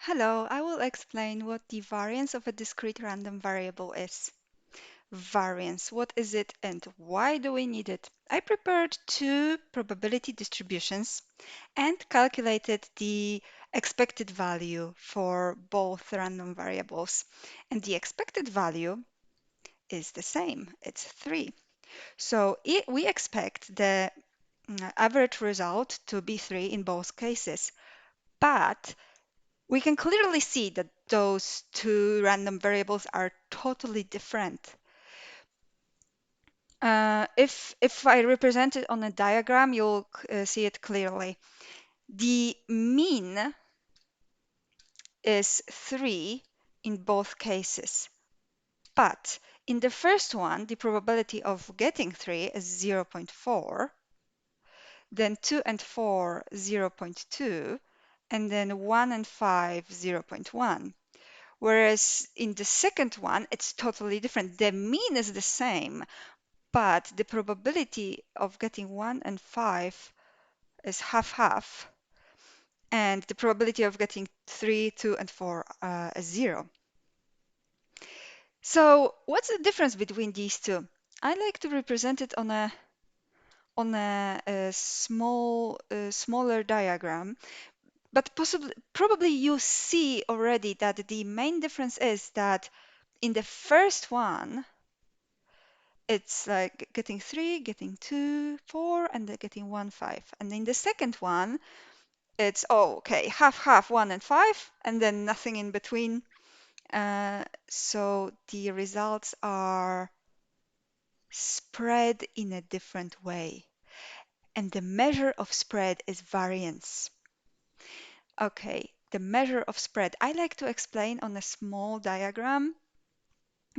Hello, I will explain what the variance of a discrete random variable is. Variance, what is it and why do we need it? I prepared two probability distributions and calculated the expected value for both random variables. And the expected value is the same, it's 3. So we expect the average result to be 3 in both cases. But we can clearly see that those two random variables are totally different. If I represent it on a diagram, you'll see it clearly. The mean is 3 in both cases, but in the first one, the probability of getting 3 is 0.4, then 2 and 4, 0.2, and then 1 and 5, 0.1. Whereas in the second one, it's totally different. The mean is the same, but the probability of getting 1 and 5 is half-half, and the probability of getting 3, 2, and 4 is 0. So what's the difference between these two? I like to represent it on a smaller diagram, but probably you see already that the main difference is that in the first one, it's like getting 3, getting 2, 4, and then getting 1, 5. And in the second one, it's, oh, okay, half, half, 1 and 5, and then nothing in between. So the results are spread in a different way. And the measure of spread is variance. Okay, the measure of spread. I like to explain on a small diagram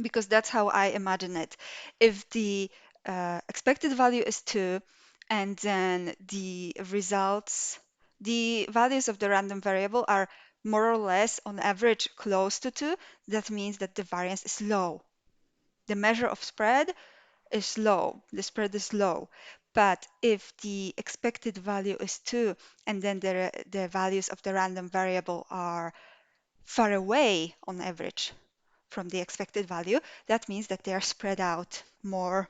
because that's how I imagine it. If the expected value is 2 and then the results, the values of the random variable are more or less on average close to 2, that means that the variance is low. The measure of spread is low, the spread is low. But if the expected value is 2 and then the values of the random variable are far away on average from the expected value, that means that they are spread out more.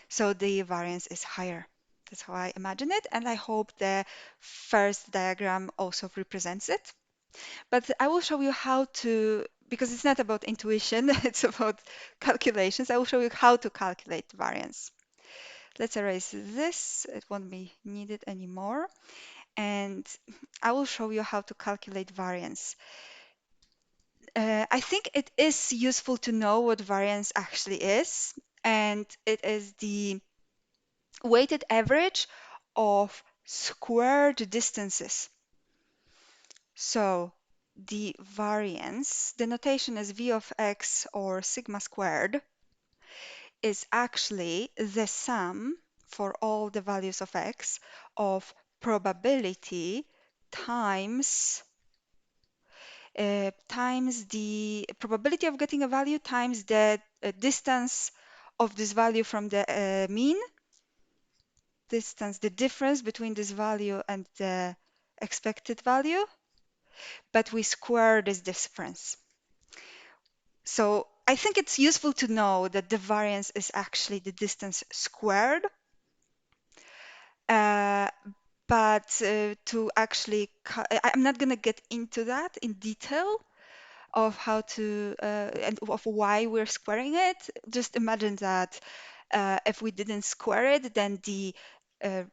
So the variance is higher. That's how I imagine it. And I hope the first diagram also represents it. But I will show you how to, because it's not about intuition, it's about calculations. I will show you how to calculate variance. Let's erase this. It won't be needed anymore. And I will show you how to calculate variance. I think it is useful to know what variance actually is, and it is the weighted average of squared distances. So the variance, the notation is v of x or sigma squared, is actually the sum for all the values of x of probability times times the probability of getting a value times the distance of this value from the mean, distance, the difference between this value and the expected value, but we square this difference. So I think it's useful to know that the variance is actually the distance squared. Uh, but to actually, I'm not going to get into that in detail of how to and of why we're squaring it. Just imagine that if we didn't square it, then the uh,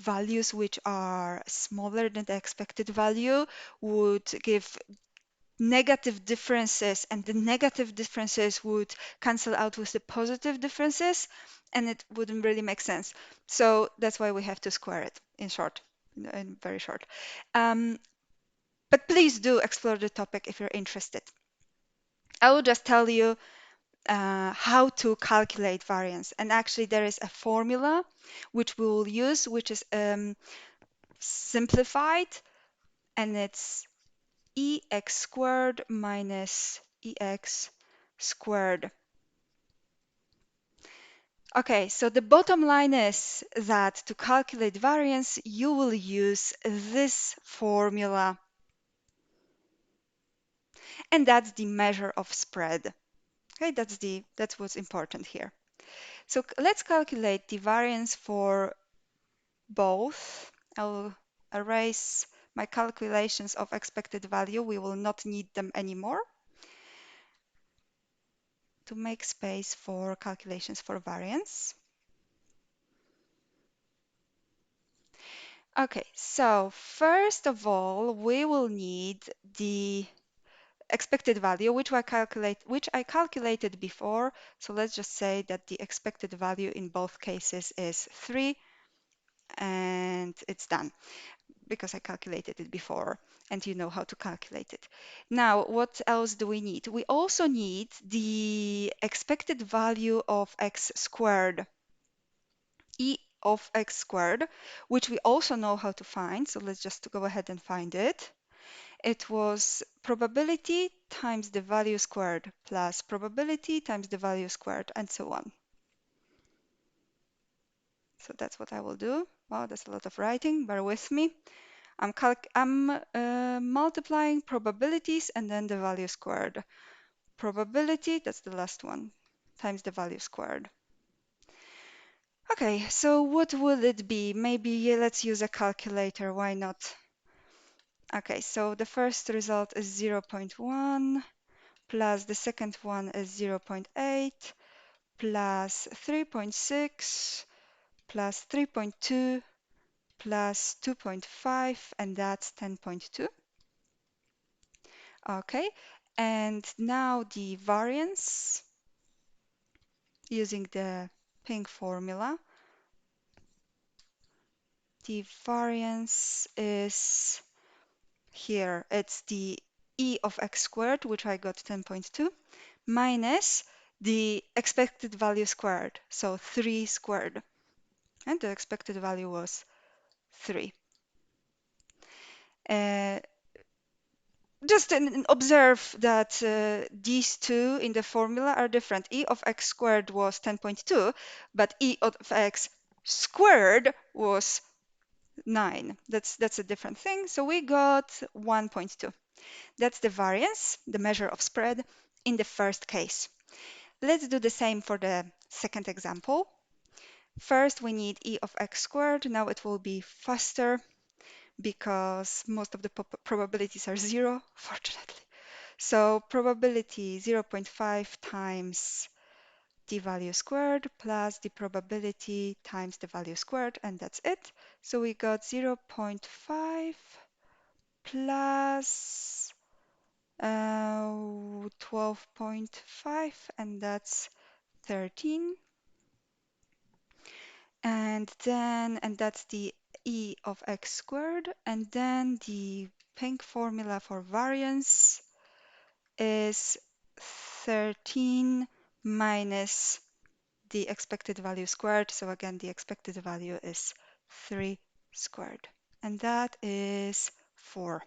values which are smaller than the expected value would give negative differences, and the negative differences would cancel out with the positive differences, and it wouldn't really make sense. So that's why we have to square it, in short, in very short. But please do explore the topic if you're interested. I will just tell you how to calculate variance. And actually, there is a formula which we will use, which is simplified, and it's ex squared minus ex squared. Okay, so the bottom line is that to calculate variance, you will use this formula. and that's the measure of spread. Okay, that's what's important here. So let's calculate the variance for both. I'll erase my calculations of expected value. We will not need them anymore, to make space for calculations for variance. Okay, so first of all, we will need the expected value, which I calculated before. So let's just say that the expected value in both cases is 3, and it's done because I calculated it before, and you know how to calculate it. Now, what else do we need? We also need the expected value of x squared, e of x squared, which we also know how to find. So let's just go ahead and find it. It was probability times the value squared plus probability times the value squared, and so on. So that's what I will do. Wow, that's a lot of writing. Bear with me. I'm multiplying probabilities and then the value squared. Probability, that's the last one, times the value squared. Okay, so what will it be? Maybe let's use a calculator. Why not? Okay, so the first result is 0.1 plus the second one is 0.8 plus 3.6 plus 3.2 plus 2.5, and that's 10.2. Okay, and now the variance using the pink formula. The variance is here. It's the e of x squared, which I got 10.2, minus the expected value squared, so 3 squared. And the expected value was 3. Uh, just observe that these two in the formula are different. E of x squared was 10.2, but e of x squared was 9. That's a different thing. So we got 1.2. That's the variance, the measure of spread in the first case. Let's do the same for the second example. First, we need e of x squared. Now it will be faster because most of the probabilities are 0, fortunately. So probability 0.5 times the value squared plus the probability times the value squared, and that's it. So we got 0.5 plus 12.5, and that's 13. And that's the e of x squared. And then the pink formula for variance is 13 minus the expected value squared. So again, the expected value is 3 squared. And that is 4.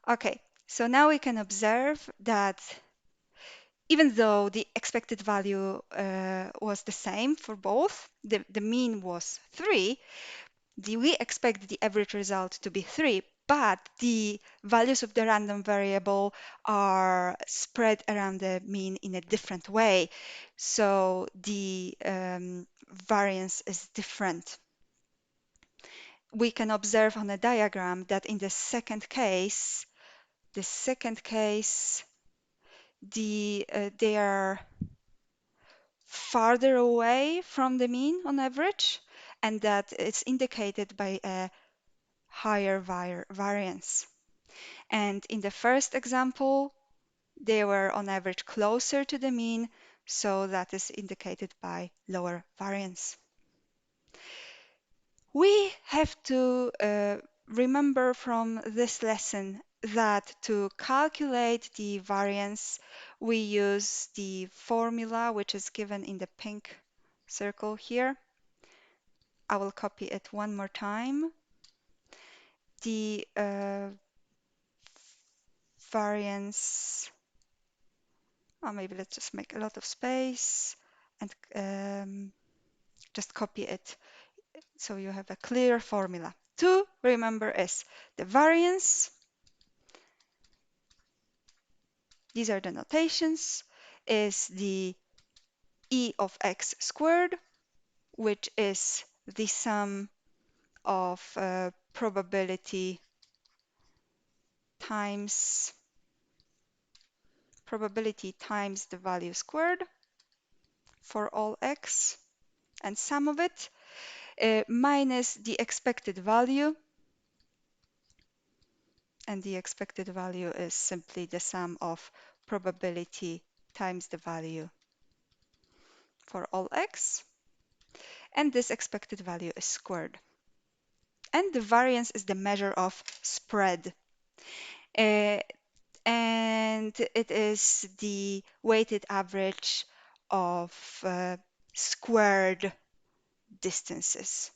Okay, so now we can observe that even though the expected value was the same for both, the mean was 3, we expect the average result to be 3, but the values of the random variable are spread around the mean in a different way. So the variance is different. We can observe on a diagram that in the second case, they are farther away from the mean on average, and that it's indicated by a higher variance. And in the first example, they were on average closer to the mean, so that is indicated by lower variance. We have to remember from this lesson that to calculate the variance, we use the formula which is given in the pink circle here. I will copy it one more time. The variance, maybe let's just make a lot of space and just copy it so you have a clear formula. To remember is the variance these are the notations, is the e of x squared, which is the sum of probability times the value squared for all x, and sum of it, minus the expected value, and the expected value is simply the sum of probability times the value for all x, and this expected value is squared. And the variance is the measure of spread. And it is the weighted average of squared distances.